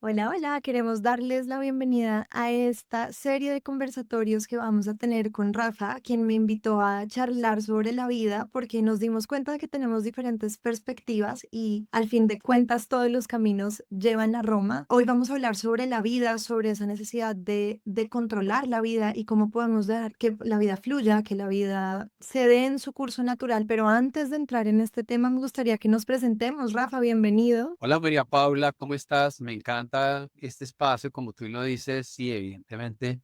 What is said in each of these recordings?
Hola, hola, queremos darles la bienvenida a esta serie de conversatorios que vamos a tener con Rafa, quien me invitó a charlar sobre la vida porque nos dimos cuenta de que tenemos diferentes perspectivas y al fin de cuentas todos los caminos llevan a Roma. Hoy vamos a hablar sobre la vida, sobre esa necesidad de controlar la vida y cómo podemos dejar que la vida fluya, que la vida se dé en su curso natural. Pero antes de entrar en este tema, me gustaría que nos presentemos. Rafa, bienvenido. Hola María Paula, ¿cómo estás? Me encanta este espacio, como tú lo dices, sí, evidentemente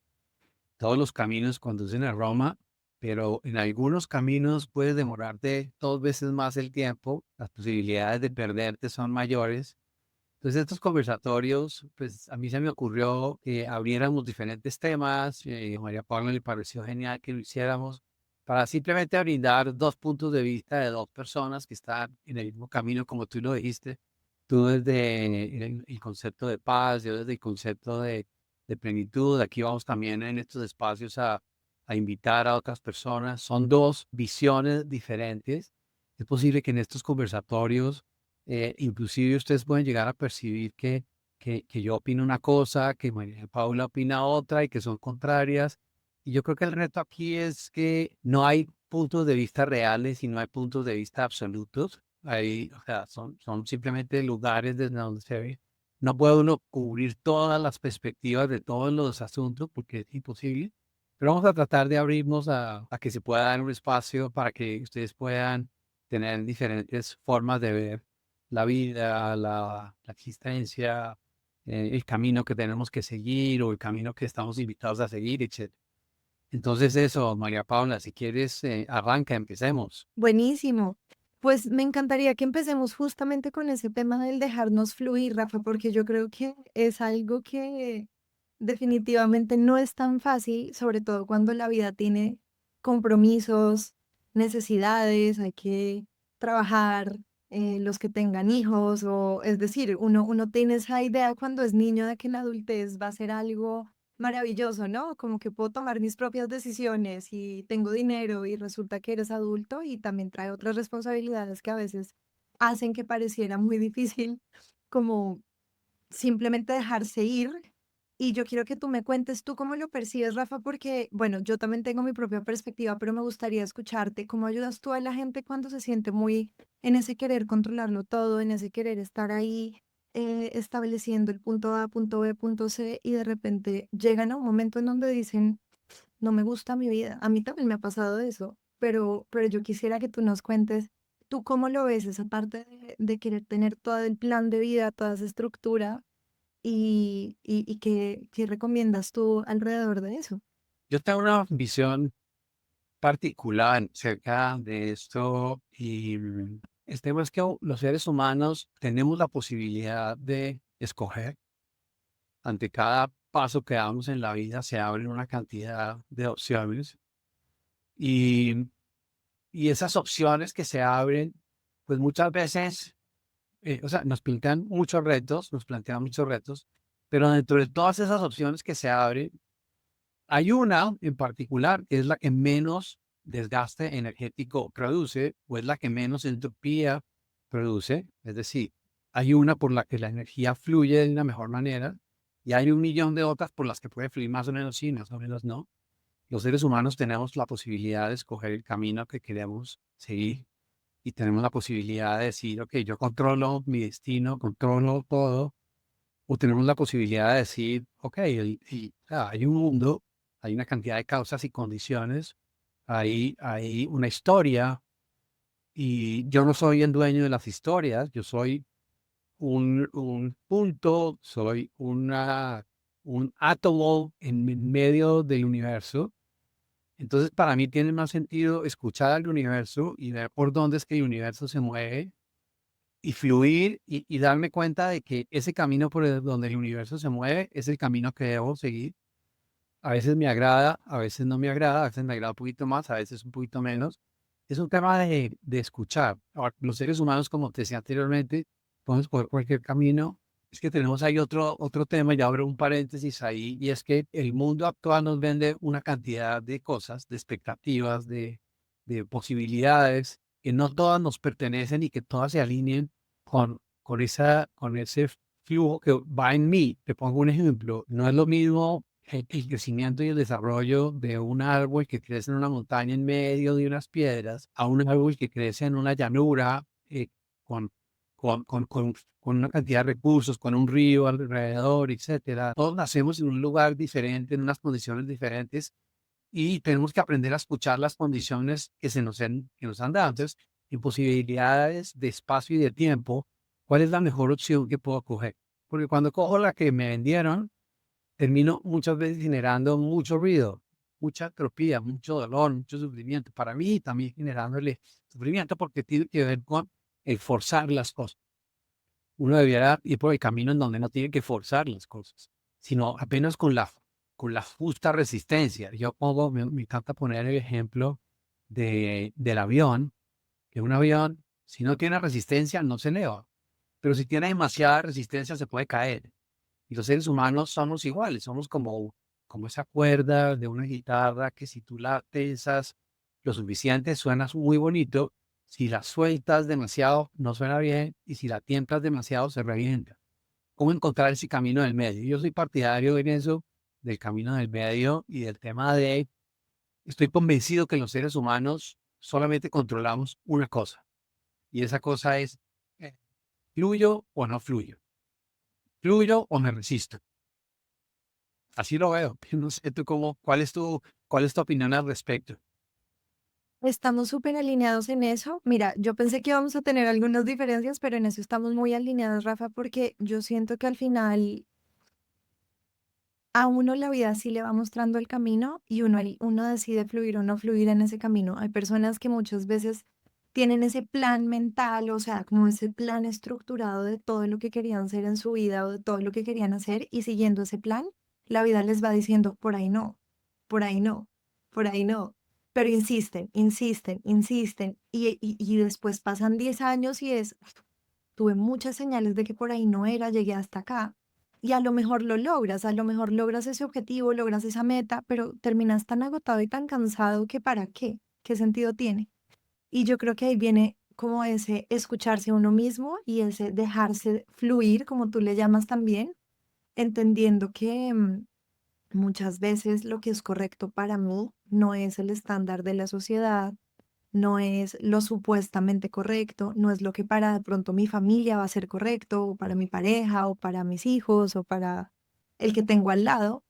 todos los caminos conducen a Roma, pero en algunos caminos puedes demorarte 2 veces más el tiempo, las posibilidades de perderte son mayores. Entonces estos conversatorios, pues a mí se me ocurrió que abriéramos diferentes temas, a María Paula le pareció genial que lo hiciéramos, para simplemente brindar dos puntos de vista de dos personas que están en el mismo camino, como tú lo dijiste. Tú desde el concepto de paz, yo desde el concepto de plenitud. Aquí vamos también en estos espacios a invitar a otras personas. Son dos visiones diferentes. Es posible que en estos conversatorios, inclusive ustedes pueden llegar a percibir que yo opino una cosa, que María Paula opina otra y que son contrarias. Y yo creo que el reto aquí es que no hay puntos de vista reales y no hay puntos de vista absolutos. Ahí, o sea, son simplemente lugares desde donde se ve. No puede uno cubrir todas las perspectivas de todos los asuntos porque es imposible, pero vamos a tratar de abrirnos a que se pueda dar un espacio para que ustedes puedan tener diferentes formas de ver la vida, la existencia, el camino que tenemos que seguir o el camino que estamos invitados a seguir, etc. Entonces eso, María Paula, si quieres, arranca, empecemos. Buenísimo. Pues me encantaría que empecemos justamente con ese tema del dejarnos fluir, Rafa, porque yo creo que es algo que definitivamente no es tan fácil, sobre todo cuando la vida tiene compromisos, necesidades, hay que trabajar, los que tengan hijos, o es decir, uno tiene esa idea cuando es niño de que la adultez va a ser algo maravilloso, ¿no? Como que puedo tomar mis propias decisiones y tengo dinero y resulta que eres adulto y también trae otras responsabilidades que a veces hacen que pareciera muy difícil como simplemente dejarse ir. Y yo quiero que tú me cuentes tú cómo lo percibes, Rafa, porque, bueno, yo también tengo mi propia perspectiva, pero me gustaría escucharte. ¿Cómo ayudas tú a la gente cuando se siente muy en ese querer controlarlo todo, en ese querer estar ahí, estableciendo el punto A, punto B, punto C, y de repente llegan a un momento en donde dicen, no me gusta mi vida? A mí también me ha pasado eso, pero yo quisiera que tú nos cuentes, ¿tú cómo lo ves esa parte de querer tener todo el plan de vida, toda esa estructura? ¿Y qué recomiendas tú alrededor de eso? Yo tengo una visión particular acerca de esto y el tema es que los seres humanos tenemos la posibilidad de escoger. Ante cada paso que damos en la vida se abren una cantidad de opciones y, y esas opciones que se abren, pues muchas veces, o sea, nos pintan muchos retos, nos plantean muchos retos, pero dentro de todas esas opciones que se abren, hay una en particular que es la que menos desgaste energético produce o es la que menos entropía produce. Es decir, hay una por la que la energía fluye de una mejor manera y hay un millón de otras por las que puede fluir más o menos sí, más o menos no. Los seres humanos tenemos la posibilidad de escoger el camino que queremos seguir y tenemos la posibilidad de decir, ok, yo controlo mi destino, controlo todo, o tenemos la posibilidad de decir, ok, o sea, hay un mundo, hay una cantidad de causas y condiciones, hay una historia y yo no soy el dueño de las historias, yo soy un punto, soy un átomo en medio del universo. Entonces, para mí tiene más sentido escuchar al universo y ver por dónde es que el universo se mueve y fluir y darme cuenta de que ese camino por donde el universo se mueve es el camino que debo seguir. A veces me agrada, a veces no me agrada, a veces me agrada un poquito más, a veces un poquito menos. Es un tema de escuchar. Ahora, los seres humanos, como te decía anteriormente, podemos escoger cualquier camino. Es que tenemos ahí otro tema, ya abro un paréntesis ahí, y es que el mundo actual nos vende una cantidad de cosas, de expectativas, de posibilidades, que no todas nos pertenecen y que todas se alineen con ese flujo que va en mí. Te pongo un ejemplo. No es lo mismo el crecimiento y el desarrollo de un árbol que crece en una montaña en medio de unas piedras a un árbol que crece en una llanura con, con una cantidad de recursos, con un río alrededor, etcétera. Todos nacemos en un lugar diferente, en unas condiciones diferentes y tenemos que aprender a escuchar las condiciones que nos han dado. Entonces, en posibilidades de espacio y de tiempo, ¿cuál es la mejor opción que puedo coger? Porque cuando cojo la que me vendieron, termino muchas veces generando mucho ruido, mucha entropía, mucho dolor, mucho sufrimiento. Para mí también generándole sufrimiento porque tiene que ver con el forzar las cosas. Uno debiera ir por el camino en donde no tiene que forzar las cosas, sino apenas con la justa resistencia. Yo pongo, me encanta poner el ejemplo del avión, que un avión, si no tiene resistencia, no se eleva, pero si tiene demasiada resistencia, se puede caer. Y los seres humanos somos iguales, somos como esa cuerda de una guitarra que si tú la tensas lo suficiente, suena muy bonito. Si la sueltas demasiado, no suena bien. Y si la tiemplas demasiado, se revienta. ¿Cómo encontrar ese camino del medio? Yo soy partidario en eso, del camino del medio y del tema de, estoy convencido que los seres humanos solamente controlamos una cosa. Y esa cosa es, eh, ¿fluyo o no fluyo? ¿Fluyo o me resisto? Así lo veo. Yo no sé tú cómo, cuál es tu opinión al respecto. Estamos súper alineados en eso. Mira, yo pensé que íbamos a tener algunas diferencias, pero en eso estamos muy alineados, Rafa, porque yo siento que al final a uno la vida sí le va mostrando el camino y uno decide fluir o no fluir en ese camino. Hay personas que muchas veces tienen ese plan mental, o sea, como ese plan estructurado de todo lo que querían ser en su vida o de todo lo que querían hacer y siguiendo ese plan, la vida les va diciendo, por ahí no, por ahí no, por ahí no. Pero insisten, insisten, insisten y después pasan 10 años y tuve muchas señales de que por ahí no era, llegué hasta acá. Y a lo mejor lo logras, a lo mejor logras ese objetivo, logras esa meta, pero terminas tan agotado y tan cansado que ¿para qué? ¿Qué sentido tiene? Y yo creo que ahí viene como ese escucharse a uno mismo y ese dejarse fluir, como tú le llamas también, entendiendo que muchas veces lo que es correcto para mí no es el estándar de la sociedad, no es lo supuestamente correcto, no es lo que para de pronto mi familia va a ser correcto, o para mi pareja, o para mis hijos, o para el que tengo al lado,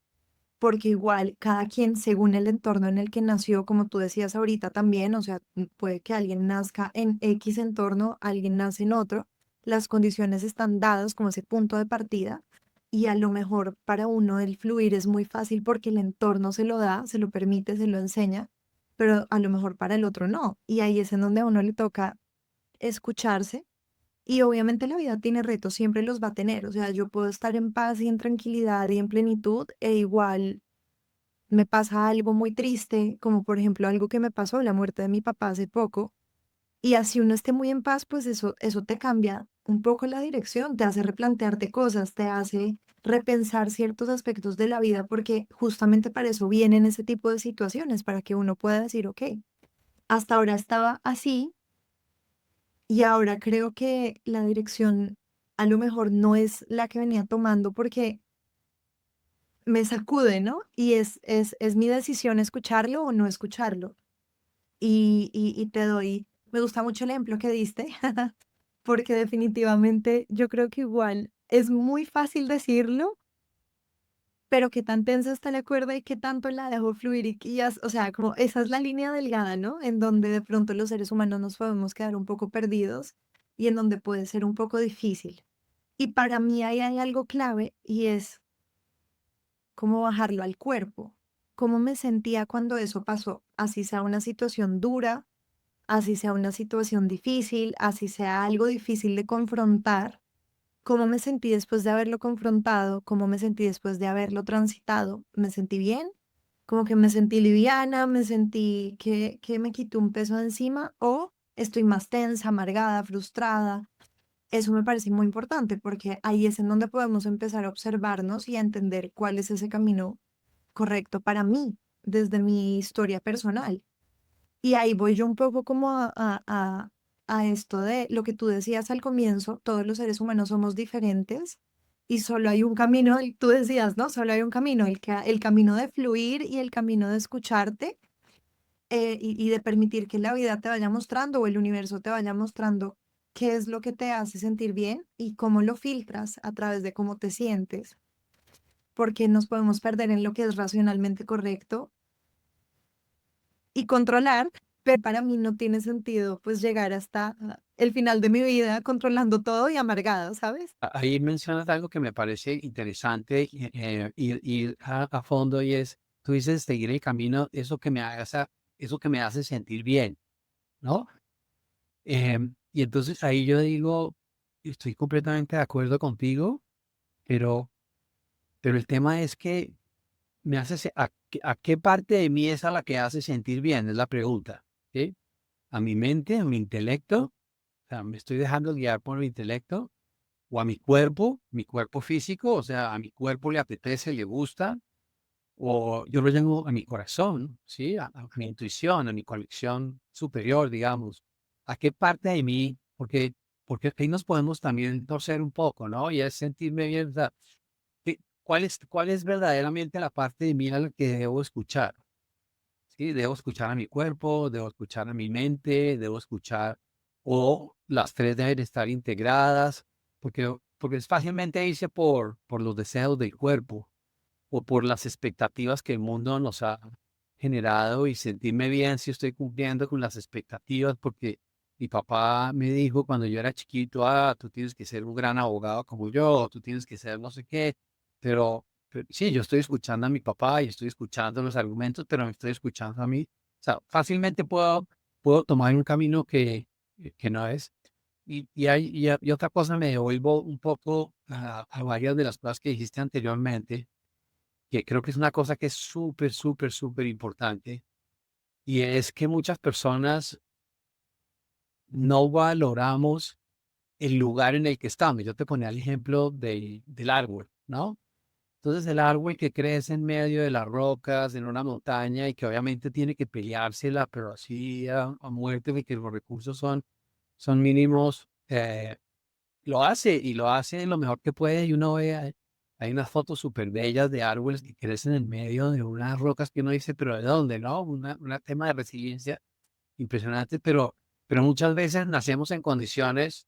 porque igual cada quien, según el entorno en el que nació, como tú decías ahorita también, o sea, puede que alguien nazca en X entorno, alguien nace en otro, las condiciones están dadas como ese punto de partida. Y a lo mejor para uno el fluir es muy fácil porque el entorno se lo da, se lo permite, se lo enseña, pero a lo mejor para el otro no. Y ahí es en donde a uno le toca escucharse. Y obviamente la vida tiene retos, siempre los va a tener. O sea, yo puedo estar en paz y en tranquilidad y en plenitud e igual me pasa algo muy triste, como por ejemplo algo que me pasó, la muerte de mi papá hace poco. Y así uno esté muy en paz, pues eso te cambia un poco la dirección, te hace replantearte cosas, te hace repensar ciertos aspectos de la vida, porque justamente para eso vienen ese tipo de situaciones, para que uno pueda decir, ok, hasta ahora estaba así y ahora creo que la dirección a lo mejor no es la que venía tomando porque me sacude, ¿no? Y es mi decisión escucharlo o no escucharlo. Y te doy, me gusta mucho el ejemplo que diste, porque definitivamente yo creo que igual es muy fácil decirlo, pero qué tan tensa está la cuerda y qué tanto la dejo fluir o sea, como esa es la línea delgada, ¿no? En donde de pronto los seres humanos nos podemos quedar un poco perdidos y en donde puede ser un poco difícil. Y para mí ahí hay algo clave y es cómo bajarlo al cuerpo. Cómo me sentía cuando eso pasó, así sea una situación dura, así sea una situación difícil, así sea algo difícil de confrontar, cómo me sentí después de haberlo confrontado, cómo me sentí después de haberlo transitado, me sentí bien, como que me sentí liviana, me sentí que me quitó un peso de encima o estoy más tensa, amargada, frustrada. Eso me parece muy importante porque ahí es en donde podemos empezar a observarnos y a entender cuál es ese camino correcto para mí, desde mi historia personal. Y ahí voy yo un poco como a esto de lo que tú decías al comienzo, todos los seres humanos somos diferentes y solo hay un camino, y tú decías, ¿no? Solo hay un camino, el camino de fluir y el camino de escucharte, y de permitir que la vida te vaya mostrando o el universo te vaya mostrando qué es lo que te hace sentir bien y cómo lo filtras a través de cómo te sientes, porque nos podemos perder en lo que es racionalmente correcto y controlar, pero para mí no tiene sentido pues llegar hasta el final de mi vida controlando todo y amargada, ¿sabes? Ahí mencionas algo que me parece interesante, ir a fondo y es, tú dices seguir el camino, eso que me hace sentir bien, ¿no? Y entonces ahí yo digo, estoy completamente de acuerdo contigo, pero, pero el tema es que ¿a qué parte de mí es a la que hace sentir bien? Es la pregunta, ¿sí? ¿A mi mente, a mi intelecto? O sea, ¿me estoy dejando guiar por mi intelecto? ¿O a mi cuerpo físico? O sea, ¿a mi cuerpo le apetece, le gusta? O yo lo llamo a mi corazón, ¿sí? A mi intuición, a mi conexión superior, digamos. ¿A qué parte de mí? Porque ahí nos podemos también torcer un poco, ¿no? Y es sentirme bien, o sea, ¿cuál es verdaderamente la parte de mí a la que debo escuchar? ¿Sí? Debo escuchar a mi cuerpo, debo escuchar a mi mente, debo escuchar, o las tres deben estar integradas, porque es fácilmente irse por los deseos del cuerpo o por las expectativas que el mundo nos ha generado y sentirme bien si estoy cumpliendo con las expectativas, porque mi papá me dijo cuando yo era chiquito, tú tienes que ser un gran abogado como yo, tú tienes que ser no sé qué, pero sí, yo estoy escuchando a mi papá y estoy escuchando los argumentos, pero me estoy escuchando a mí. O sea, fácilmente puedo tomar un camino que no es. Y otra cosa, me devuelvo un poco a varias de las cosas que dijiste anteriormente, que creo que es una cosa que es súper, súper, súper importante, y es que muchas personas no valoramos el lugar en el que estamos. Yo te ponía el ejemplo del árbol, ¿no? Entonces el árbol que crece en medio de las rocas, en una montaña, y que obviamente tiene que peleársela, pero así a muerte, porque los recursos son mínimos, lo hace y lo hace lo mejor que puede y uno ve, hay unas fotos súper bellas de árboles que crecen en medio de unas rocas que uno dice, pero ¿de dónde, no? Una tema de resiliencia impresionante, pero muchas veces nacemos en condiciones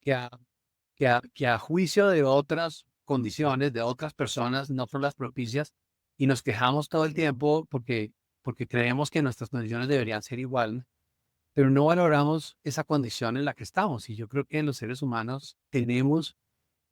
que a juicio de otras condiciones, de otras personas, no son las propicias y nos quejamos todo el tiempo porque creemos que nuestras condiciones deberían ser igual, pero no valoramos esa condición en la que estamos. Y yo creo que los seres humanos tenemos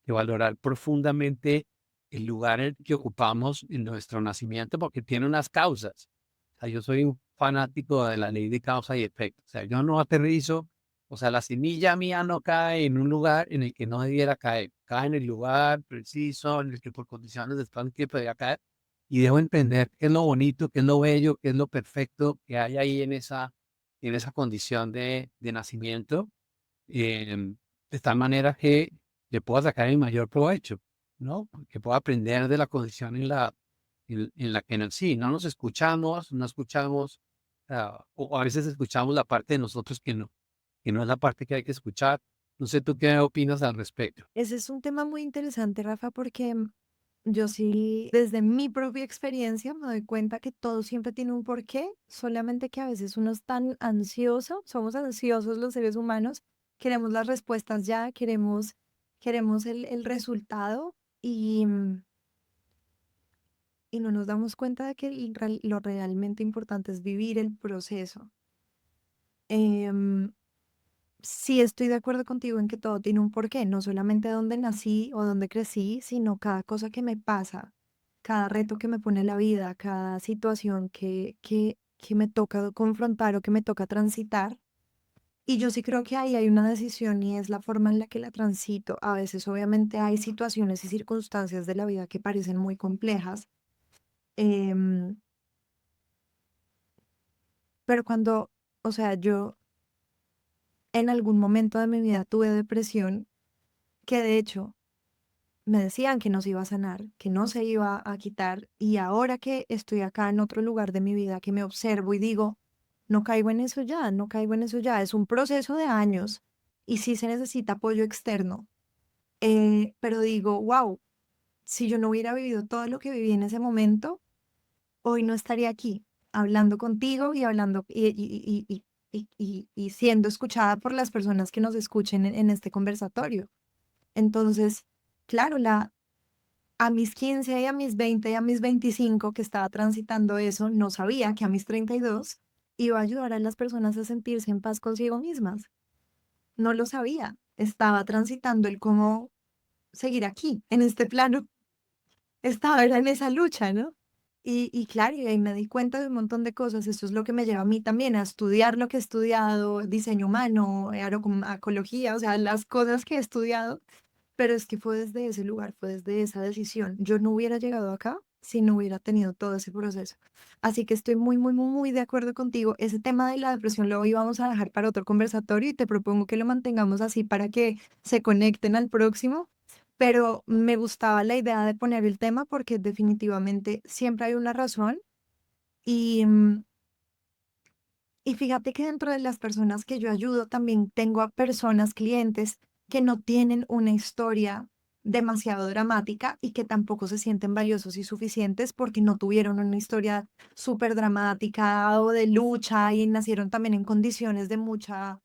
que valorar profundamente el lugar que ocupamos en nuestro nacimiento porque tiene unas causas. O sea, yo soy un fanático de la ley de causa y efecto. O sea, yo no aterrizo, o sea, la semilla mía no cae en un lugar en el que no debiera caer. Cae en el lugar preciso en el que por condiciones de espacio que podría caer. Y debo entender qué es lo bonito, qué es lo bello, qué es lo perfecto que hay ahí en esa condición de nacimiento, de tal manera que le pueda sacar el mayor provecho, ¿no? Que pueda aprender de la condición en la que nací. No nos escuchamos, no escuchamos, o a veces escuchamos la parte de nosotros que no es la parte que hay que escuchar. No sé tú qué opinas al respecto. Ese es un tema muy interesante, Rafa, porque yo sí, desde mi propia experiencia, me doy cuenta que todo siempre tiene un porqué, solamente que a veces uno es tan ansioso, somos ansiosos los seres humanos, queremos las respuestas ya, queremos el resultado y no nos damos cuenta de que lo realmente importante es vivir el proceso. Em, Sí, estoy de acuerdo contigo en que todo tiene un porqué, no solamente dónde nací o dónde crecí, sino cada cosa que me pasa, cada reto que me pone la vida, cada situación que me toca confrontar o que me toca transitar. Y yo sí creo que ahí hay una decisión y es la forma en la que la transito. A veces obviamente hay situaciones y circunstancias de la vida que parecen muy complejas, em, pero cuando, o sea, yo en algún momento de mi vida tuve depresión, que de hecho me decían que no se iba a sanar, que no se iba a quitar, y ahora que estoy acá en otro lugar de mi vida, que me observo y digo, no caigo en eso ya, no caigo en eso ya, es un proceso de años y sí se necesita apoyo externo, pero digo, wow. si yo no hubiera vivido todo lo que viví en ese momento, hoy no estaría aquí hablando contigo y hablando y siendo escuchada por las personas que nos escuchen en este conversatorio. Entonces, claro, a mis 15 y a mis 20 y a mis 25 que estaba transitando eso, no sabía que a mis 32 iba a ayudar a las personas a sentirse en paz consigo mismas. No lo sabía. Estaba transitando el cómo seguir aquí, en este plano. Estaba era en esa lucha, ¿no? Y claro, y ahí me di cuenta de un montón de cosas. Esto es lo que me lleva a mí también a estudiar lo que he estudiado, diseño humano, ecología, o sea, las cosas que he estudiado. Pero es que fue desde ese lugar, fue desde esa decisión. Yo no hubiera llegado acá si no hubiera tenido todo ese proceso. Así que estoy muy, muy, muy, muy de acuerdo contigo. Ese tema de la depresión lo íbamos a dejar para otro conversatorio y te propongo que lo mantengamos así para que se conecten al próximo. Pero me gustaba la idea de poner el tema porque definitivamente siempre hay una razón y, y fíjate que dentro de las personas que yo ayudo también tengo a personas, clientes que no tienen una historia demasiado dramática y que tampoco se sienten valiosos y suficientes porque no tuvieron una historia súper dramática o de lucha y nacieron también en condiciones de mucha,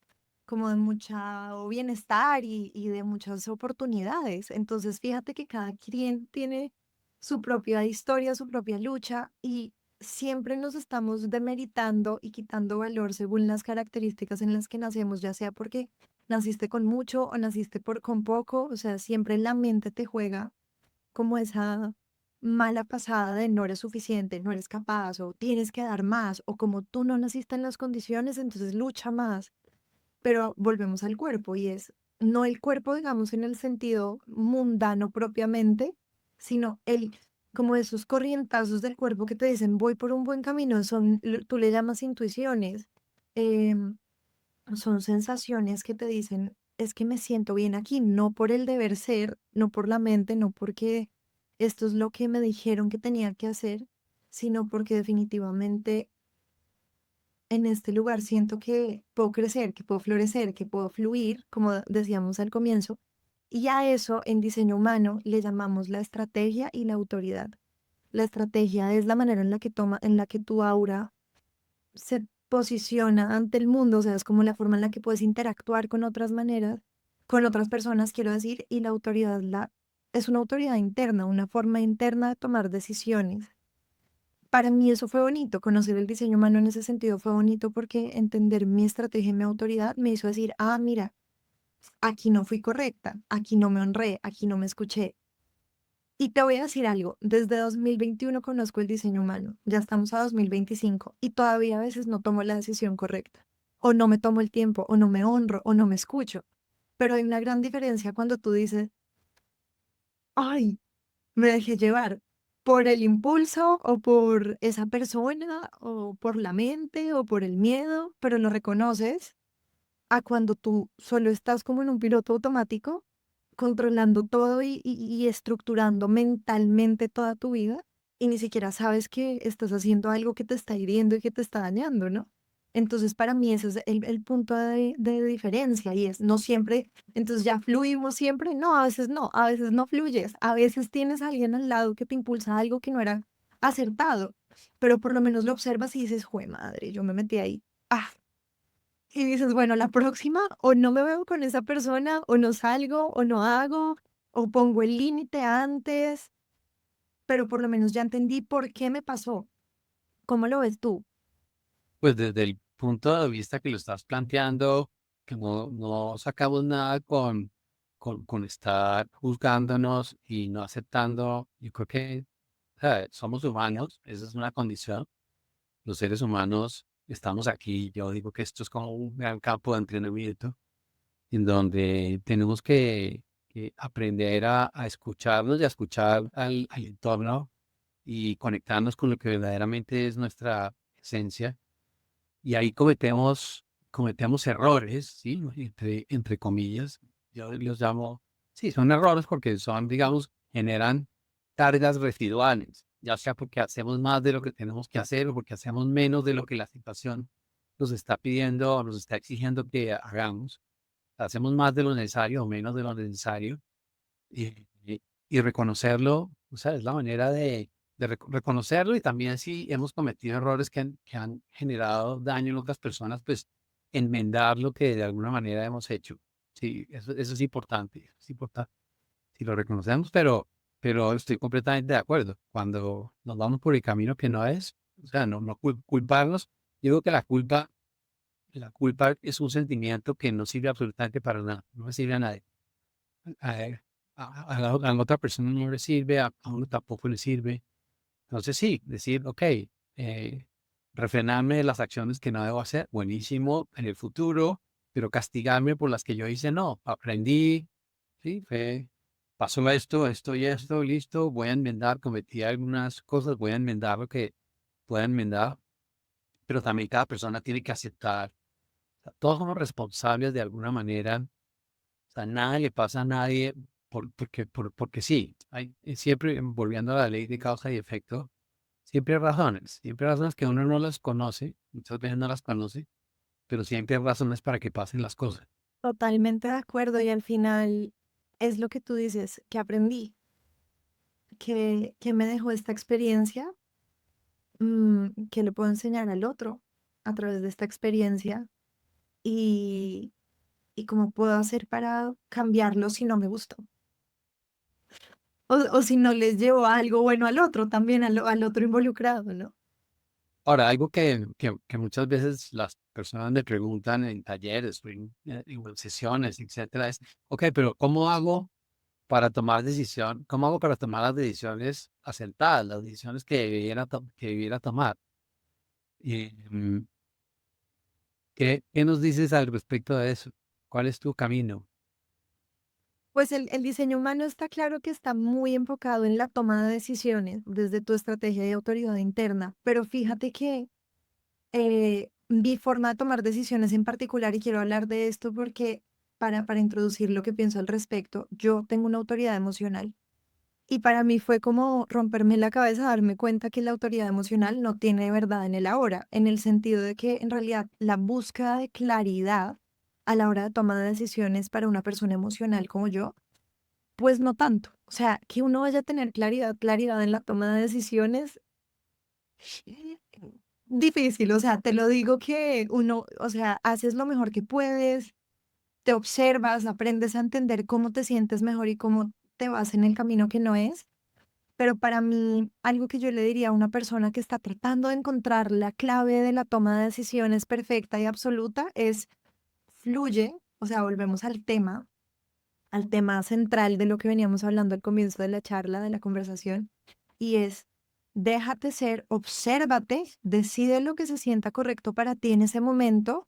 como de mucha bienestar y de muchas oportunidades. Entonces, fíjate que cada quien tiene su propia historia, su propia lucha y siempre nos estamos demeritando y quitando valor según las características en las que nacemos, ya sea porque naciste con mucho o naciste con poco, o sea, siempre la mente te juega como esa mala pasada de no eres suficiente, no eres capaz o tienes que dar más o como tú no naciste en las condiciones, entonces lucha más. Pero volvemos al cuerpo y es no el cuerpo, digamos, en el sentido mundano propiamente, sino el como esos corrientazos del cuerpo que te dicen voy por un buen camino, son, tú le llamas intuiciones, em, son sensaciones que te dicen es que me siento bien aquí, no por el deber ser, no por la mente, no porque esto es lo que me dijeron que tenía que hacer, sino porque definitivamente en este lugar siento que puedo crecer, que puedo florecer, que puedo fluir, como decíamos al comienzo, y a eso en diseño humano le llamamos la estrategia y la autoridad. La estrategia es la manera en la que toma, en la que tu aura se posiciona ante el mundo, o sea, es como la forma en la que puedes interactuar con otras maneras, con otras personas, quiero decir, y la autoridad es una autoridad interna, una forma interna de tomar decisiones. Para mí eso fue bonito, conocer el diseño humano en ese sentido fue bonito porque entender mi estrategia y mi autoridad me hizo decir, ah, mira, aquí no fui correcta, aquí no me honré, aquí no me escuché. Y te voy a decir algo, desde 2021 conozco el diseño humano, ya estamos a 2025 y todavía a veces no tomo la decisión correcta, o no me tomo el tiempo, o no me honro, o no me escucho. Pero hay una gran diferencia cuando tú dices, ay, me dejé llevar por el impulso o por esa persona o por la mente o por el miedo, pero lo reconoces a cuando tú solo estás como en un piloto automático, controlando todo y estructurando mentalmente toda tu vida y ni siquiera sabes que estás haciendo algo que te está hiriendo y que te está dañando, ¿no? Entonces, para mí ese es el punto de diferencia y es no siempre, entonces ya fluimos siempre, no, a veces no fluyes, a veces tienes a alguien al lado que te impulsa a algo que no era acertado, pero por lo menos lo observas y dices, jue madre, yo me metí ahí. Ah, y dices, bueno, la próxima o no me veo con esa persona, o no salgo, o no hago, o pongo el límite antes, pero por lo menos ya entendí por qué me pasó. ¿Cómo lo ves tú? Pues desde el punto de vista que lo estás planteando, que no sacamos nada con estar juzgándonos y no aceptando. Yo creo que somos humanos, esa es una condición. Los seres humanos estamos aquí. Yo digo que esto es como un gran campo de entrenamiento en donde tenemos que aprender a escucharnos y a escuchar al entorno y conectarnos con lo que verdaderamente es nuestra esencia. Y ahí cometemos errores, ¿sí? Entre comillas. Yo los llamo, sí, son errores porque son, digamos, generan cargas residuales, ya sea porque hacemos más de lo que tenemos que hacer o porque hacemos menos de lo que la situación nos está pidiendo o nos está exigiendo que hagamos. Hacemos más de lo necesario o menos de lo necesario. Y, y reconocerlo, o sea, es la manera de reconocerlo y también si hemos cometido errores que han generado daño en otras personas, pues enmendar lo que de alguna manera hemos hecho. Sí, eso es importante, es importante. Si lo reconocemos, pero estoy completamente de acuerdo. Cuando nos vamos por el camino que no es, o sea, no culparnos. Yo digo que la culpa es un sentimiento que no sirve absolutamente para nada, no le sirve a nadie. A, a la otra persona no le sirve, a uno tampoco le sirve. Entonces sí, decir, ok, refrenarme de las acciones que no debo hacer, buenísimo en el futuro, pero castigarme por las que yo hice, no, aprendí, sí, pasó esto y esto, listo, voy a enmendar, cometí algunas cosas, voy a enmendar lo que pueda enmendar, pero también cada persona tiene que aceptar, o sea, todos somos responsables de alguna manera, o sea, nada le pasa a nadie porque sí, hay, siempre volviendo a la ley de causa y efecto, siempre hay razones que uno no las conoce, muchas veces no las conoce, pero siempre hay razones para que pasen las cosas. Totalmente de acuerdo y al final es lo que tú dices, que aprendí, que me dejó esta experiencia, que le puedo enseñar al otro a través de esta experiencia y, y cómo puedo hacer para cambiarlo si no me gustó. O si no les llevo algo bueno al otro, también al otro involucrado, ¿no? Ahora, algo que muchas veces las personas me preguntan en talleres o en sesiones, etcétera, es, ok, pero ¿cómo hago para tomar decisión? ¿Cómo hago para tomar las decisiones acertadas, las decisiones que que debiera tomar? Y, ¿qué nos dices al respecto de eso? ¿Cuál es tu camino? Pues el diseño humano está claro que está muy enfocado en la toma de decisiones desde tu estrategia de autoridad interna, pero fíjate que mi forma de tomar decisiones en particular, y quiero hablar de esto porque para introducir lo que pienso al respecto, yo tengo una autoridad emocional y para mí fue como romperme la cabeza, darme cuenta que la autoridad emocional no tiene verdad en el ahora, en el sentido de que en realidad la búsqueda de claridad a la hora de tomar decisiones para una persona emocional como yo, pues no tanto. O sea, que uno vaya a tener claridad en la toma de decisiones difícil, o sea, te lo digo que uno, o sea, haces lo mejor que puedes, te observas, aprendes a entender cómo te sientes mejor y cómo te vas en el camino que no es. Pero para mí, algo que yo le diría a una persona que está tratando de encontrar la clave de la toma de decisiones perfecta y absoluta es fluye, o sea, volvemos al tema central de lo que veníamos hablando al comienzo de la charla, de la conversación, y es déjate ser, obsérvate, decide lo que se sienta correcto para ti en ese momento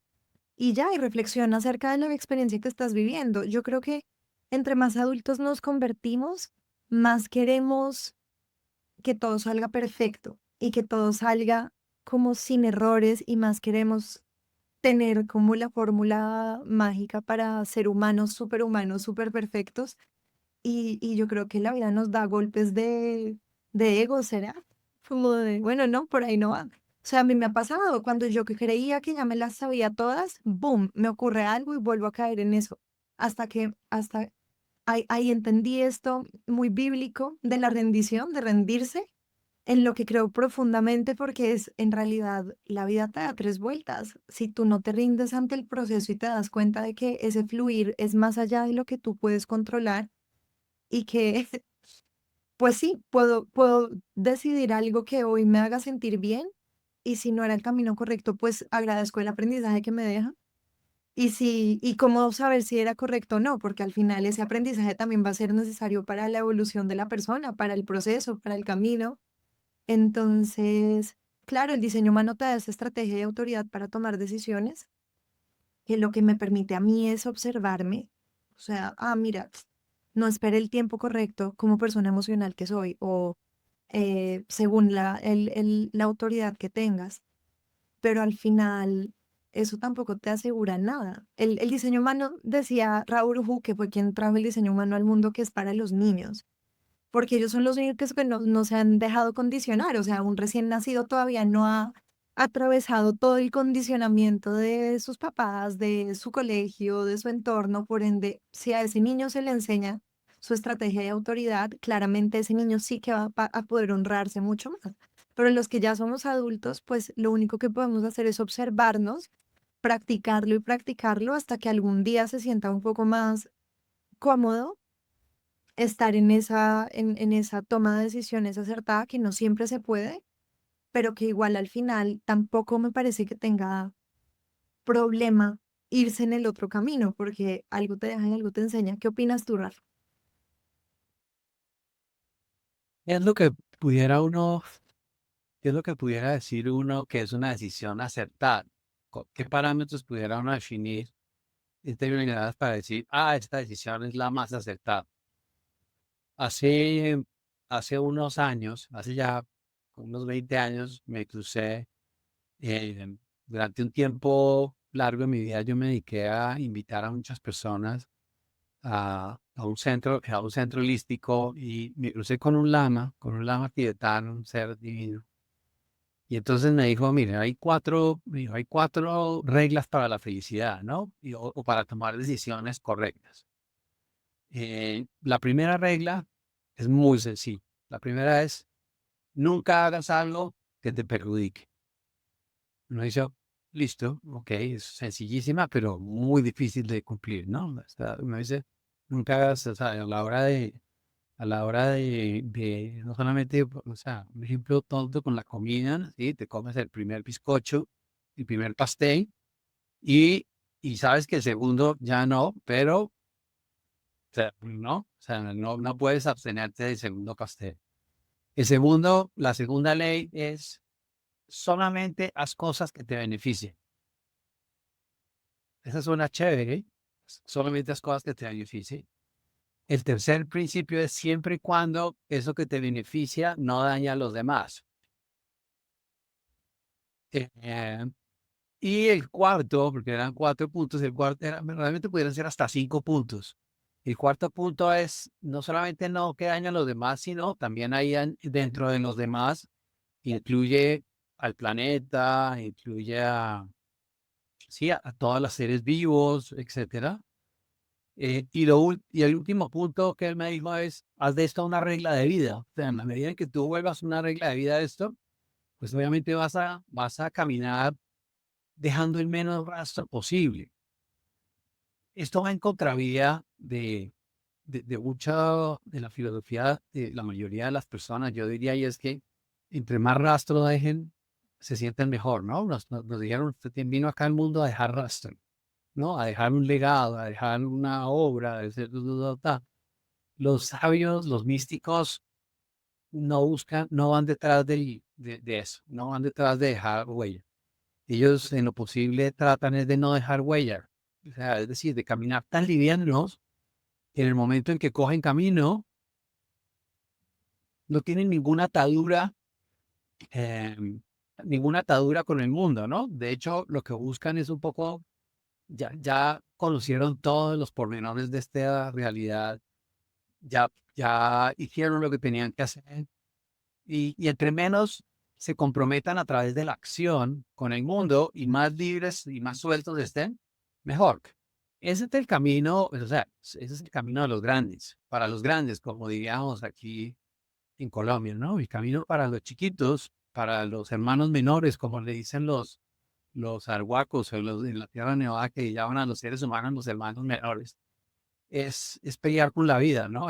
y ya, y reflexiona acerca de la experiencia que estás viviendo. Yo creo que entre más adultos nos convertimos, más queremos que todo salga perfecto y que todo salga como sin errores y más queremos tener como la fórmula mágica para ser humanos, súper perfectos. Y yo creo que la vida nos da golpes de ego, ¿será? Como de, bueno, no, por ahí no va. O sea, a mí me ha pasado, cuando yo que creía que ya me las sabía todas, boom, me ocurre algo y vuelvo a caer en eso. Hasta ahí entendí esto muy bíblico de la rendición, de rendirse, en lo que creo profundamente porque es en realidad la vida te da tres vueltas. Si tú no te rindes ante el proceso y te das cuenta de que ese fluir es más allá de lo que tú puedes controlar y que, pues sí, puedo decidir algo que hoy me haga sentir bien y si no era el camino correcto, pues agradezco el aprendizaje que me deja. Y cómo saber si era correcto o no, porque al final ese aprendizaje también va a ser necesario para la evolución de la persona, para el proceso, para el camino. Entonces, claro, el diseño humano te da esa estrategia de autoridad para tomar decisiones, que lo que me permite a mí es observarme, o sea, mira, no esperé el tiempo correcto como persona emocional que soy, o según la autoridad que tengas, pero al final eso tampoco te asegura nada. El diseño humano, decía Raúl Hu, que fue quien trajo el diseño humano al mundo, que es para los niños, porque ellos son los únicos que no se han dejado condicionar, o sea, un recién nacido todavía no ha atravesado todo el condicionamiento de sus papás, de su colegio, de su entorno, por ende, si a ese niño se le enseña su estrategia de autoridad, claramente ese niño sí que va a poder honrarse mucho más. Pero los que ya somos adultos, pues lo único que podemos hacer es observarnos, practicarlo y practicarlo hasta que algún día se sienta un poco más cómodo estar en esa toma de decisiones acertada, que no siempre se puede, pero que igual al final tampoco me parece que tenga problema irse en el otro camino, porque algo te deja y algo te enseña. ¿Qué opinas tú, Rafa? ¿Qué es lo que pudiera uno, qué es lo que pudiera decir uno que es una decisión acertada? ¿Qué parámetros pudiera uno definir en términos para decir, esta decisión es la más acertada? Hace, hace unos años, hace ya unos 20 años, me crucé, eh, durante un tiempo largo de mi vida, yo me dediqué a invitar a muchas personas a un centro holístico y me crucé con un lama tibetano, un ser divino. Y entonces me dijo, mire, me dijo, hay cuatro reglas para la felicidad, ¿no? O para tomar decisiones correctas. La primera regla es muy sencilla. La primera es, nunca hagas algo que te perjudique. Uno dice, listo, ok, es sencillísima, pero muy difícil de cumplir, ¿no? Uno dice, nunca hagas, o sea, a la hora de no solamente, o sea, un ejemplo tonto con la comida, ¿sí? Te comes el primer bizcocho, el primer pastel, y, y sabes que el segundo ya no, pero, o sea, no, o sea, no puedes abstenerte del segundo pastel. La segunda ley es solamente haz cosas que te beneficien. Esa suena chévere, ¿eh? Solamente haz cosas que te beneficien. El tercer principio es siempre y cuando eso que te beneficia no daña a los demás. Eh, y el cuarto, porque eran 4 puntos, el cuarto realmente pudieran ser hasta 5 puntos. El cuarto punto es no solamente no que daña a los demás, sino también ahí dentro de los demás incluye al planeta, incluye sí, a todas las seres vivos, etcétera. Y el último punto que él me dijo es, haz de esto una regla de vida. O sea, en la medida en que tú vuelvas una regla de vida de esto, pues obviamente vas a caminar dejando el menos rastro posible. Esto va en contravía de mucha de la filosofía de la mayoría de las personas, yo diría, y es que entre más rastro dejen, se sienten mejor, ¿no? Nos dijeron, usted vino acá al mundo a dejar rastro, ¿no? A dejar un legado, a dejar una obra, los sabios, los místicos, no buscan, no van detrás de eso, no van detrás de dejar huella. Ellos en lo posible tratan es de no dejar huella, o sea, es decir, de caminar tan livianos que en el momento en que cogen camino, no tienen eh, ninguna atadura con el mundo, ¿no? De hecho, lo que buscan es un poco, ya conocieron todos los pormenores de esta realidad, ya hicieron lo que tenían que hacer y entre menos se comprometan a través de la acción con el mundo y más libres y más sueltos estén, mejor. Ese es el camino, o sea, ese es el camino de los grandes, para los grandes, como diríamos aquí en Colombia, ¿no? El camino para los chiquitos, para los hermanos menores, como le dicen los arhuacos o los de la Tierra Nevada que llaman a los seres humanos los hermanos menores, es pelear con la vida, ¿no?